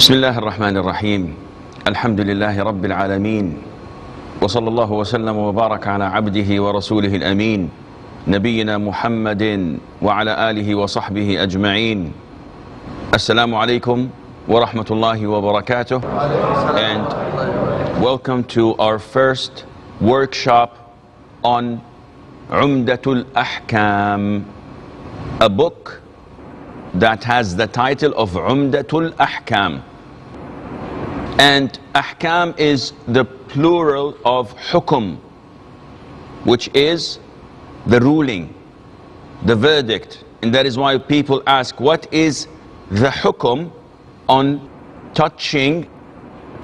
بسم الله الرحمن الرحيم. الحمد لله رب العالمين، وصلى الله وسلم وبارك على عبده ورسوله الأمين نبينا محمد وعلى آله وصحبه أجمعين. Assalamu alaikum wa rahmatullahi wa barakatuh, and welcome to our first workshop on Umdatul Ahkaam, a book that has the title of Umdatul Ahkaam. And Ahkaam is the plural of Hukum, which is the ruling, the verdict. And that is why people ask, what is the Hukum on touching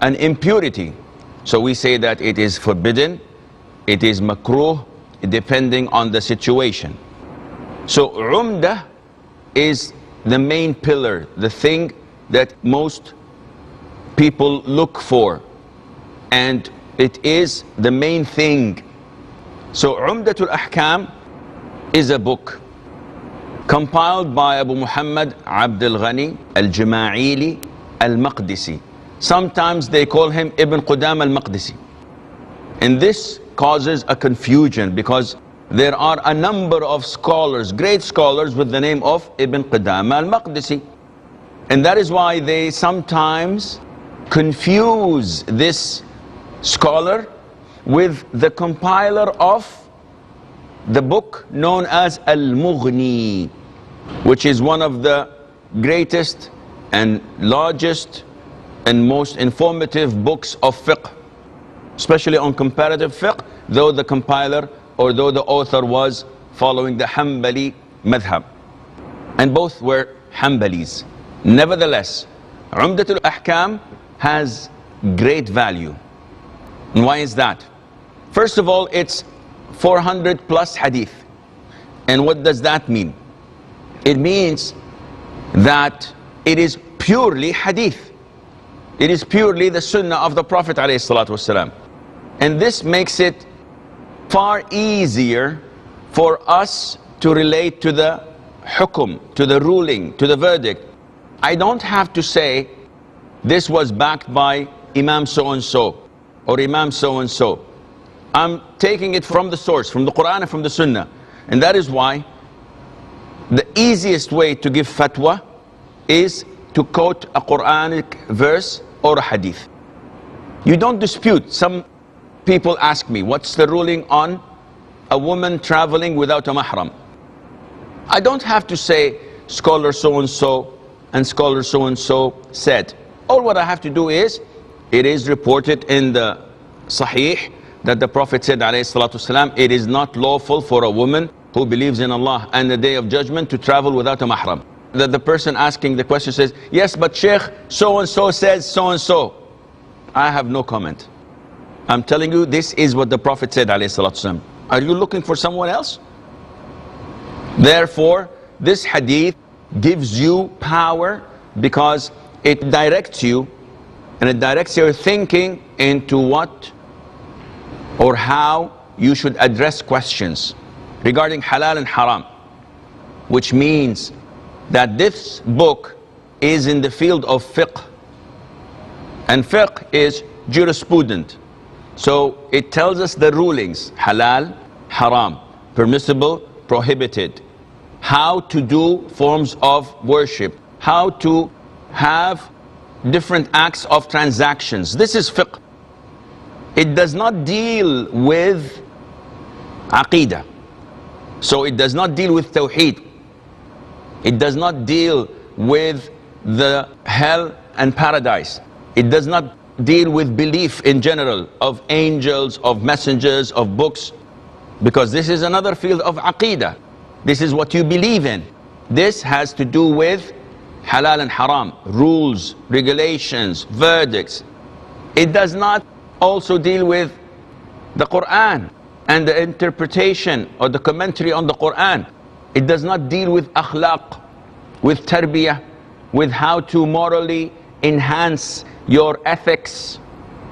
an impurity? So we say that it is forbidden, it is makruh, depending on the situation. So Umdah is the main pillar, the thing that most people look for, and it is the main thing. So Umdatul Ahkam is a book compiled by Abu Muhammad Abdul Ghani al-Jama'ili al-Maqdisi. Sometimes they call him Ibn Qudam al-Maqdisi. And this causes a confusion because there are a number of scholars, great scholars, with the name of Ibn Qudam al-Maqdisi. And that is why they sometimes confuse this scholar with the compiler of the book known as Al-Mughni, which is one of the greatest and largest and most informative books of fiqh, especially on comparative fiqh, though the compiler or though the author was following the Hanbali madhab, and both were Hanbalis. Nevertheless, Umdatul Ahkam has great value. And why is that? First of all, it's 400 plus hadith. And what does that mean? It means that it is purely hadith. It is purely the sunnah of the Prophet ﷺ. And this makes it far easier for us to relate to the hukum, to the ruling, to the verdict. I don't have to say this was backed by Imam so-and-so or Imam so-and-so. I'm taking it from the source, from the Quran and from the Sunnah. And that is why the easiest way to give fatwa is to quote a Quranic verse or a hadith. You don't dispute. Some people ask me, what's the ruling on a woman traveling without a mahram? I don't have to say scholar so-and-so and scholar so-and-so said. All what I have to do is, it is reported in the Sahih that the Prophet said, ﷺ, it is not lawful for a woman who believes in Allah and the Day of Judgment to travel without a mahram. That the person asking the question says, yes, but Sheikh, so-and-so says so-and-so. I have no comment. I'm telling you, this is what the Prophet said, ﷺ. Are you looking for someone else? Therefore, this hadith gives you power because it directs you, and it directs your thinking into what or how you should address questions regarding halal and haram, which means that this book is in the field of fiqh, and fiqh is jurisprudence. So it tells us the rulings, halal, haram, permissible, prohibited, how to do forms of worship, how to have different acts of transactions. This is fiqh. It does not deal with aqeedah. So it does not deal with tawheed. It does not deal with the hell and paradise. It does not deal with belief in general of angels, of messengers, of books, because this is another field of aqeedah. This is what you believe in. This has to do with halal and haram, rules, regulations, verdicts. It does not also deal with the Quran and the interpretation or the commentary on the Quran. It does not deal with akhlaq, with tarbiyah, with how to morally enhance your ethics,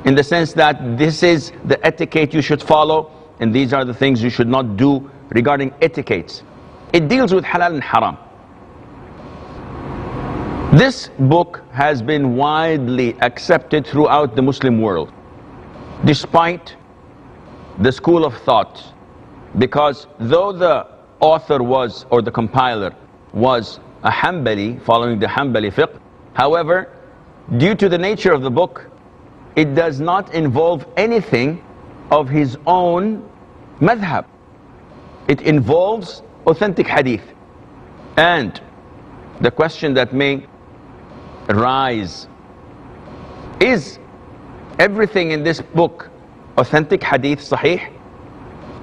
in the sense that this is the etiquette you should follow and these are the things you should not do regarding etiquettes. It deals with halal and haram. This book has been widely accepted throughout the Muslim world, despite the school of thought, because though the author was, or the compiler was a Hanbali, following the Hanbali fiqh, however, due to the nature of the book, it does not involve anything of his own madhab. It involves authentic hadith. And the question that may arise, is everything in this book authentic hadith, sahih?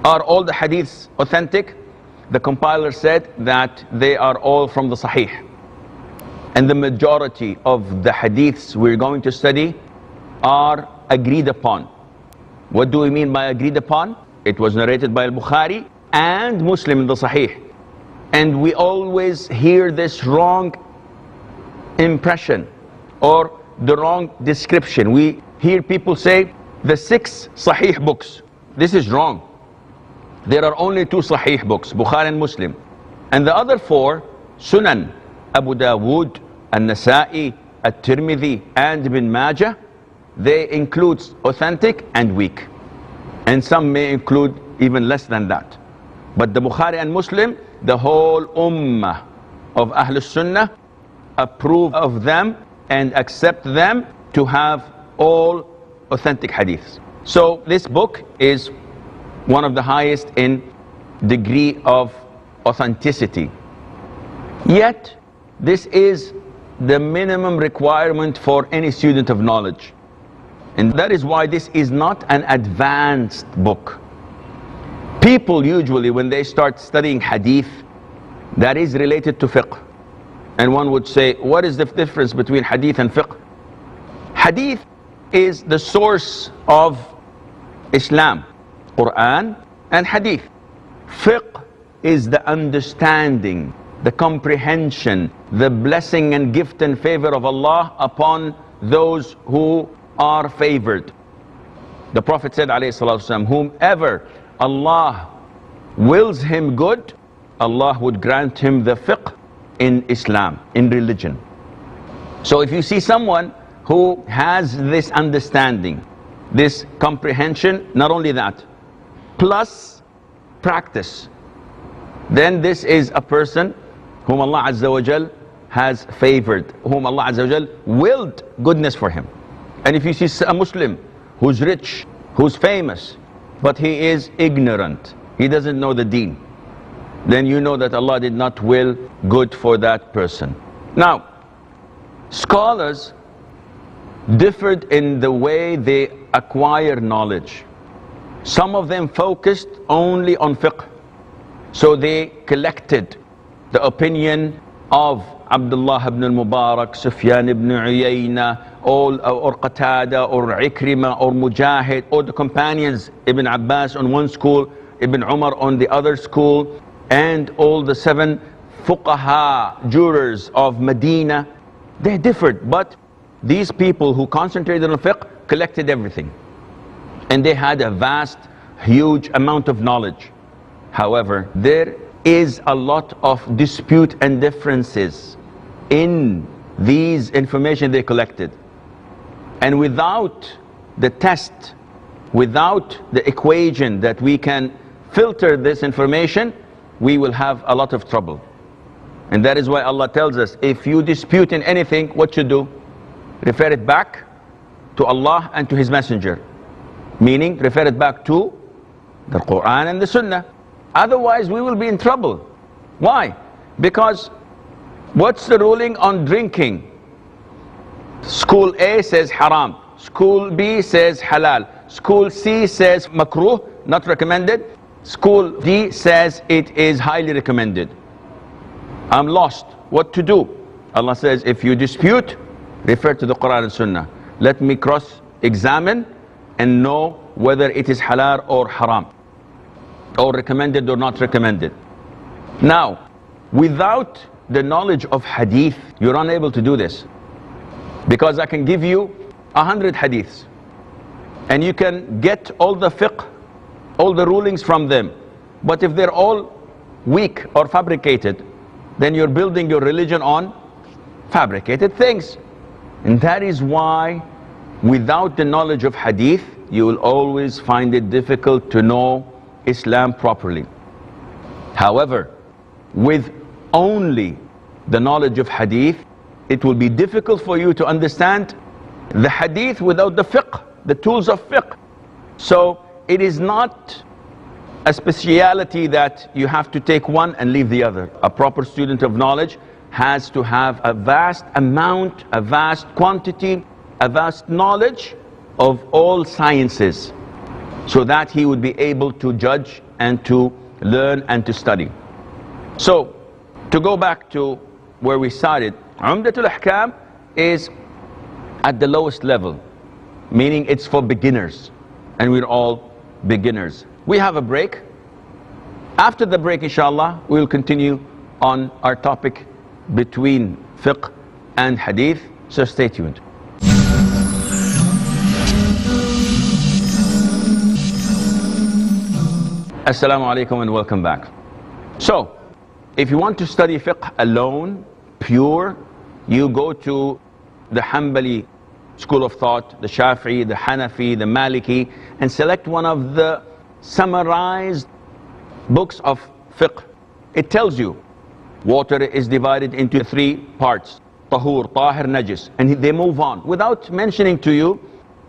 Are all the hadiths authentic? The compiler said that they are all from the sahih. And the majority of the hadiths we're going to study are agreed upon. What do we mean by agreed upon? It was narrated by Al-Bukhari and Muslim in the sahih. And we always hear this wrong impression or the wrong description. We hear people say the 6 sahih books. This is wrong. There are only 2 sahih books, Bukhari and Muslim. And the other 4, Sunan, Abu Dawood, An-Nasa'i, At-Tirmidhi, and Ibn Majah, they include authentic and weak. And some may include even less than that. But the Bukhari and Muslim, the whole ummah of Ahlul Sunnah approve of them and accept them to have all authentic hadiths. So this book is one of the highest in degree of authenticity. Yet, this is the minimum requirement for any student of knowledge. And that is why this is not an advanced book. People usually, when they start studying hadith that is related to fiqh, and one would say, what is the difference between hadith and fiqh? Hadith is the source of Islam, Quran and hadith. Fiqh is the understanding, the comprehension, the blessing and gift and favor of Allah upon those who are favored. The Prophet said, alayhi salatu wasalam, whomever Allah wills him good, Allah would grant him the fiqh in Islam, in religion. So if you see someone who has this understanding, this comprehension, not only that, plus practice, then this is a person whom Allah Azza wa Jal has favored, whom Allah Azza wa Jal willed goodness for him. And if you see a Muslim who's rich, who's famous, but he is ignorant, he doesn't know the deen, then you know that Allah did not will good for that person. Now, scholars differed in the way they acquire knowledge. Some of them focused only on fiqh. So they collected the opinion of Abdullah ibn al-Mubarak, Sufyan ibn Uyayna, or Qatada, or Ikrimah, or Mujahid, or the companions, Ibn Abbas on one school, Ibn Umar on the other school, and all the 7 fuqaha, jurors of Medina. They differed, but these people who concentrated on fiqh collected everything. And they had a vast, huge amount of knowledge. However, there is a lot of dispute and differences in these information they collected. And without the test, without the equation that we can filter this information, we will have a lot of trouble. And that is why Allah tells us, if you dispute in anything, what you do? Refer it back to Allah and to His Messenger. Meaning, refer it back to the Quran and the Sunnah. Otherwise, we will be in trouble. Why? Because what's the ruling on drinking? School A says haram. School B says halal. School C says makruh, not recommended. School D says it is highly recommended. I'm lost. What to do? Allah says, if you dispute, refer to the Quran and Sunnah. Let me cross-examine and know whether it is halal or haram, or recommended or not recommended. Now, without the knowledge of hadith, you're unable to do this. Because I can give you 100 hadiths, and you can get all the fiqh, all the rulings from them. But if they're all weak or fabricated, then you're building your religion on fabricated things. And that is why without the knowledge of hadith, you will always find it difficult to know Islam properly. However, with only the knowledge of hadith, it will be difficult for you to understand the hadith without the fiqh, the tools of fiqh. So it is not a speciality that you have to take one and leave the other. A proper student of knowledge has to have a vast amount, a vast quantity, a vast knowledge of all sciences, so that he would be able to judge and to learn and to study. So, to go back to where we started, Umdatul Ahkaam is at the lowest level, meaning it's for beginners, and we're all beginners. We have a break. After the break, inshallah, we will continue on our topic between fiqh and hadith, so stay tuned. Assalamu alaikum and welcome back. So, if you want to study fiqh alone, pure, you go to the Hanbali school of thought, the Shafi'i, the Hanafi, the Maliki, and select one of the summarized books of fiqh. It tells you water is divided into 3 parts: tahur, tahir, najis, and they move on without mentioning to you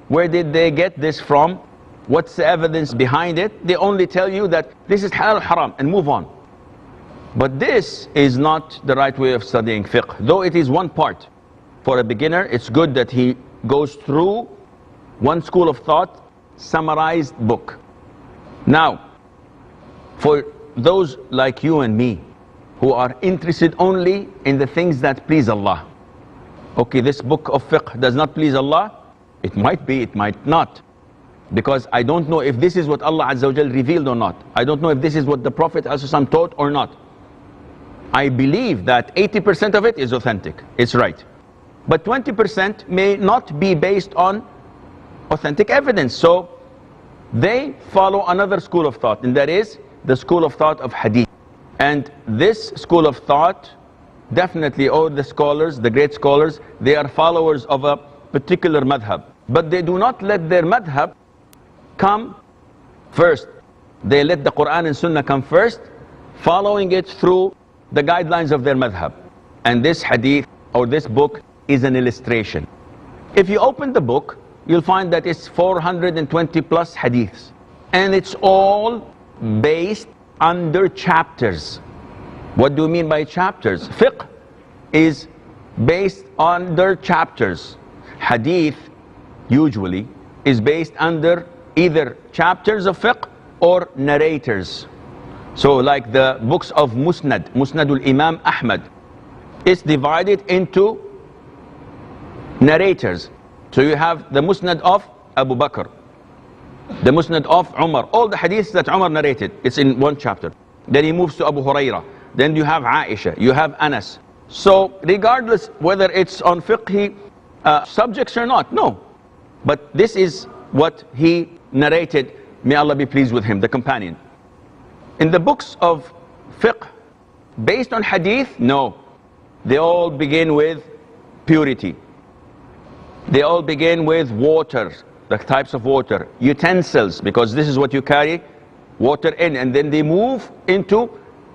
where did they get this from, what's the evidence behind it. They only tell you that this is halal, haram, and move on. But this is not the right way of studying fiqh. Though it is one part for a beginner, it's good that he goes through one school of thought summarized book. Now, for those like you and me who are interested only in the things that please Allah, okay, this book of fiqh does not please Allah, it might be, it might not, because I don't know if this is what Allah Azza wa Jal revealed or not. I don't know if this is what the Prophet ﷺ taught or not. I believe that 80% of it is authentic, it's right, but 20% may not be based on authentic evidence. So they follow another school of thought, and that is the school of thought of hadith. And this school of thought, definitely all the scholars, the great scholars, they are followers of a particular madhab, but they do not let their madhab come first. They let the Quran and Sunnah come first, following it through the guidelines of their madhab. And this hadith or this book is an illustration. If you open the book, you'll find that it's 420 plus hadiths, and it's all based under chapters. What do you mean by chapters? Fiqh is based under chapters. Hadith usually is based under either chapters of fiqh or narrators. So like the books of Musnadul Imam Ahmad, it's divided into narrators. So you have the Musnad of Abu Bakr, the Musnad of Umar, all the hadiths that Umar narrated, it's in one chapter. Then he moves to Abu Hurairah, then you have Aisha, you have Anas. So regardless whether it's on fiqhi subjects or not, no. But this is what he narrated, may Allah be pleased with him, the companion. In the books of fiqh based on hadith, no. They all begin with purity. They all begin with water, the types of water, utensils, because this is what you carry water in, and then they move into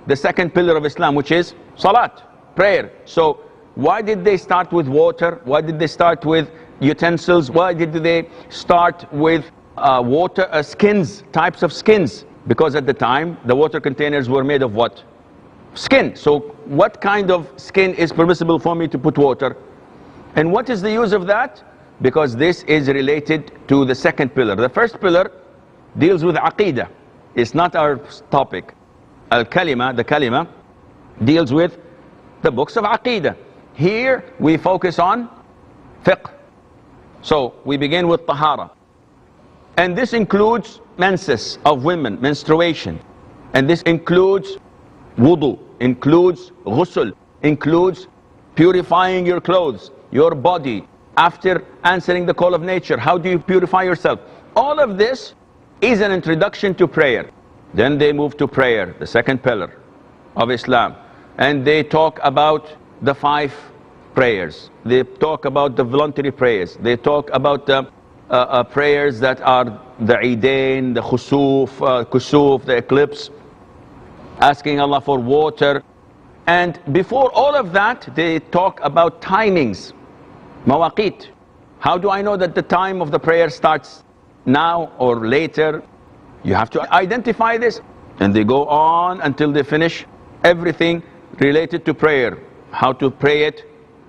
the second pillar of Islam, which is salat, prayer. So why did they start with water? Why did they start with utensils? Why did they start with water, skins, types of skins? Because at the time the water containers were made of what? Skin. So what kind of skin is permissible for me to put water? And what is the use of that? Because this is related to the second pillar. The first pillar deals with aqeedah. It's not our topic. Al-kalima, the kalima, deals with the books of aqeedah. Here we focus on fiqh. So we begin with tahara. And this includes menses of women, menstruation. And this includes wudu, includes ghusl, includes purifying your clothes, your body, after answering the call of nature. How do you purify yourself? All of this is an introduction to prayer. Then they move to prayer, the second pillar of Islam. And they talk about the 5 prayers. They talk about the voluntary prayers. They talk about the prayers that are the Eidain, the Kusuf, the eclipse, asking Allah for water. And before all of that, they talk about timings, mawaqit. How do I know that the time of the prayer starts now or later? You have to identify this. And they go on until they finish everything related to prayer. How to pray it,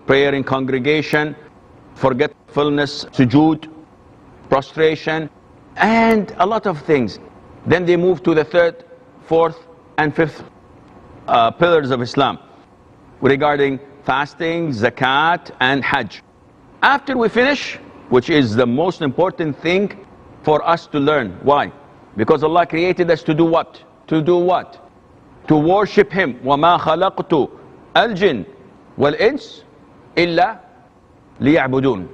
prayer in congregation, forgetfulness, sujood, prostration, and a lot of things. Then they move to the third, fourth, and fifth pillars of Islam regarding fasting, zakat, and hajj. After we finish, which is the most important thing for us to learn. Why? Because Allah created us to do what? To do what? To worship Him. وَمَا خَلَقْتُ الْجِنَّ وَالْإِنسَ إِلَّا لِيَعْبُدُونَ.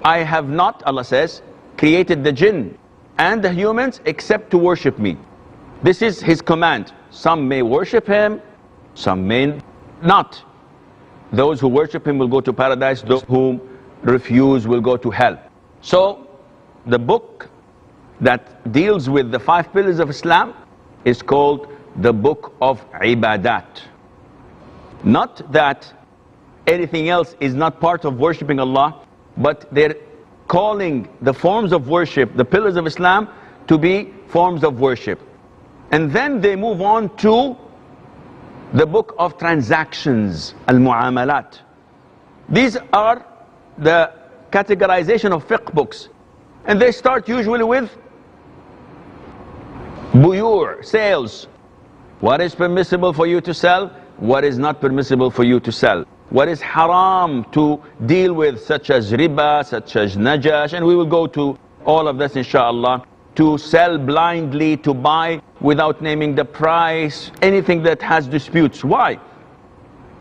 I have not, Allah says, created the jinn and the humans except to worship me. This is His command. Some may worship Him, some may not. Those who worship Him will go to paradise, those who refuse will go to hell. So the book that deals with the 5 pillars of Islam is called the book of ibadat. Not that anything else is not part of worshipping Allah, but they're calling the forms of worship, the pillars of Islam, to be forms of worship. And then they move on to the book of transactions, al-mu'amalat. These are the categorization of fiqh books. And they start usually with buyur, sales. What is permissible for you to sell? What is not permissible for you to sell? What is haram to deal with, such as riba, such as najash, and we will go to all of this inshallah. To sell blindly, to buy without naming the price, anything that has disputes. Why?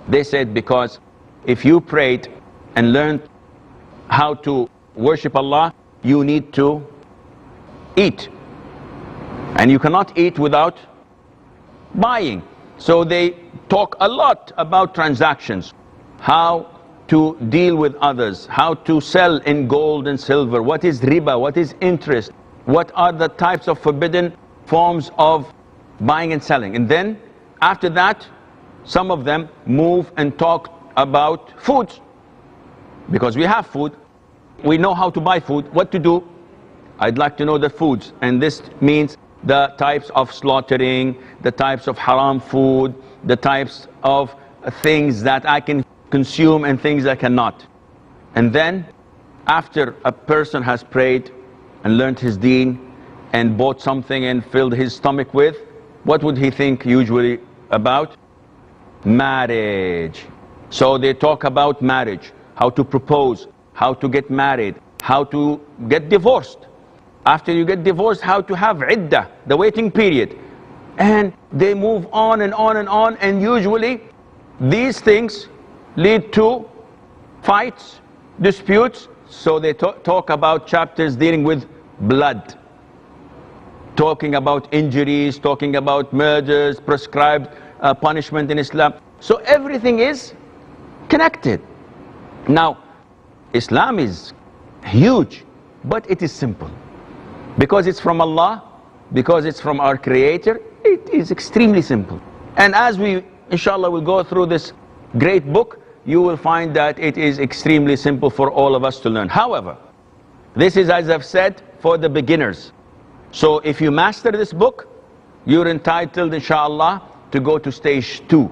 They said because if you prayed and learned how to worship Allah, you need to eat. And you cannot eat without buying. So they talk a lot about transactions, how to deal with others, how to sell in gold and silver, what is riba, what is interest, what are the types of forbidden forms of buying and selling. And then after that, some of them move and talk about food. Because we have food, we know how to buy food, what to do. I'd like to know the foods, and this means the types of slaughtering, the types of haram food, the types of things that I can consume and things I cannot. And then after a person has prayed and learned his deen and bought something and filled his stomach with, what would he think usually about? Marriage. So they talk about marriage, how to propose, how to get married, how to get divorced. After you get divorced, how to have iddah, the waiting period. And they move on and on and on, and usually these things lead to fights, disputes. So they talk about chapters dealing with blood, talking about injuries, talking about murders, prescribed punishment in Islam. So everything is connected. Now, Islam is huge, but it is simple. Because it's from Allah, because it's from our Creator, it is extremely simple. And as we, inshallah, will go through this great book, you will find that it is extremely simple for all of us to learn. However, this is, as I've said, for the beginners. So if you master this book, you're entitled, inshallah, to go to stage 2.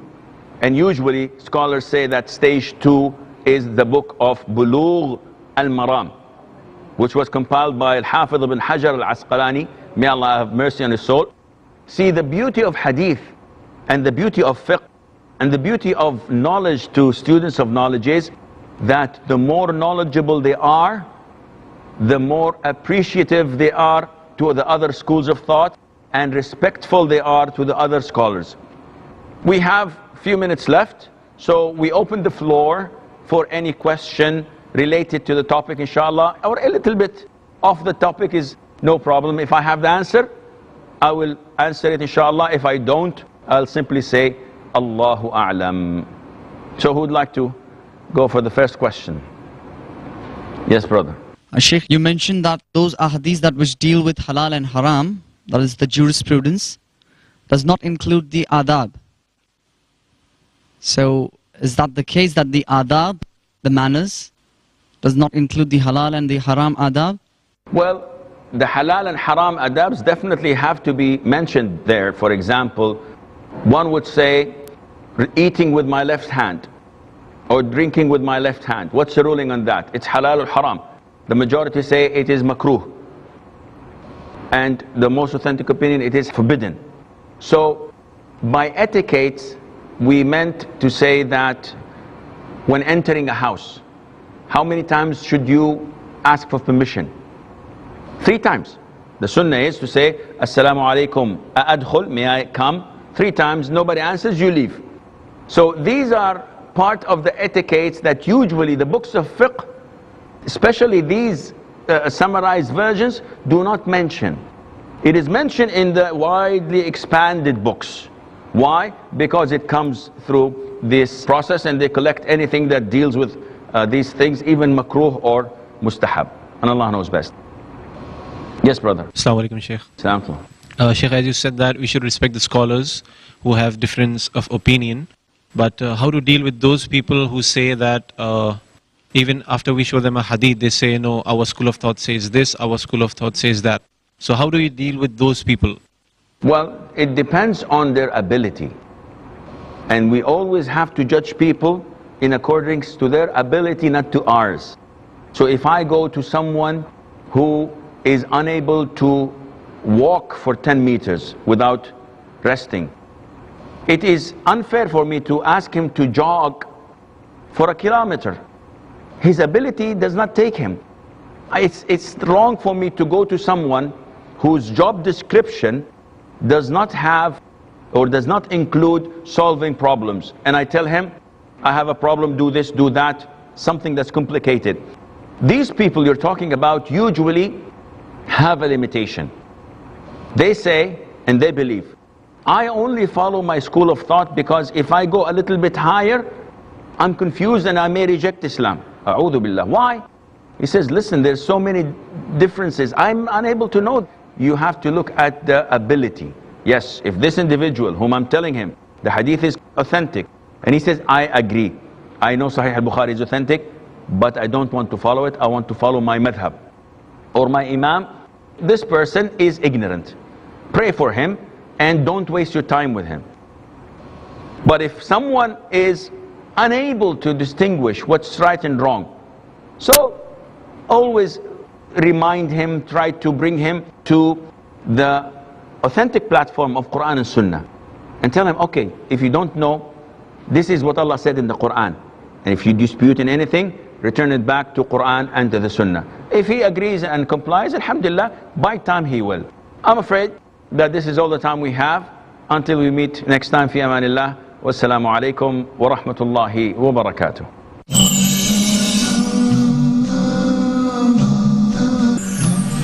And usually scholars say that stage 2 is the book of Bulugh al-Maram, which was compiled by Al-Hafidh ibn Hajar al-Asqalani, may Allah have mercy on his soul. See, the beauty of hadith and the beauty of fiqh and the beauty of knowledge to students of knowledge is that the more knowledgeable they are, the more appreciative they are to the other schools of thought and respectful they are to the other scholars. We have a few minutes left, so we open the floor for any question related to the topic, inshallah, or a little bit off the topic is no problem. If I have the answer, I will answer it, inshallah. If I don't, I'll simply say Allahu A'lam. So who would like to go for the first question. Yes, brother. Sheikh, you mentioned that those ahadith that which deal with halal and haram, that is the jurisprudence, does not include the adab. So, is that the case that the adab, the manners, does not include the halal and the haram adab? Well, the halal and haram adabs definitely have to be mentioned there. For example, one would say, eating with my left hand or drinking with my left hand. What's the ruling on that? It's halal or haram? The majority say it is makruh. And the most authentic opinion, it is forbidden. So, by etiquette, we meant to say that when entering a house, how many times should you ask for permission? 3 times. The sunnah is to say, Assalamu alaikum, adkhul, may I come? 3 times, nobody answers, you leave. So these are part of the etiquettes that usually the books of fiqh, especially these summarized versions, do not mention. It is mentioned in the widely expanded books. Why? Because it comes through this process and they collect anything that deals with these things, even makruh or mustahab. And Allah knows best. Yes, brother. Assalamu alaikum, Sheikh. Assalamu Sheikh, as you said that we should respect the scholars who have difference of opinion, but how to deal with those people who say that even after we show them a hadith, they say, no, our school of thought says this, our school of thought says that. So how do you deal with those people? Well, it depends on their ability. And we always have to judge people in accordance to their ability, not to ours. So if I go to someone who is unable to walk for 10 meters without resting, it is unfair for me to ask him to jog for 1 kilometer. His ability does not take him. It's wrong for me to go to someone whose job description does not have or does not include solving problems. And I tell him, I have a problem, do this, do that, something that's complicated. These people you're talking about usually have a limitation. They say, and they believe, I only follow my school of thought because if I go a little bit higher, I'm confused and I may reject Islam. A'udhu billah. Why? He says, listen, there's so many differences. I'm unable to know. You have to look at the ability. Yes, if this individual whom I'm telling him, the hadith is authentic, and he says, I agree. I know Sahih al-Bukhari is authentic, but I don't want to follow it. I want to follow my madhab or my imam. This person is ignorant. Pray for him and don't waste your time with him. But if someone is unable to distinguish what's right and wrong, so always remind him, try to bring him to the authentic platform of Quran and Sunnah and tell him, okay, if you don't know, this is what Allah said in the Quran, and if you dispute in anything, return it back to Quran and to the Sunnah. If he agrees and complies, alhamdulillah, by time he will. I'm afraid that this is all the time we have. Until we meet next time, fi amanillah. Wassalamu alaikum wa rahmatullahi wa barakatuh.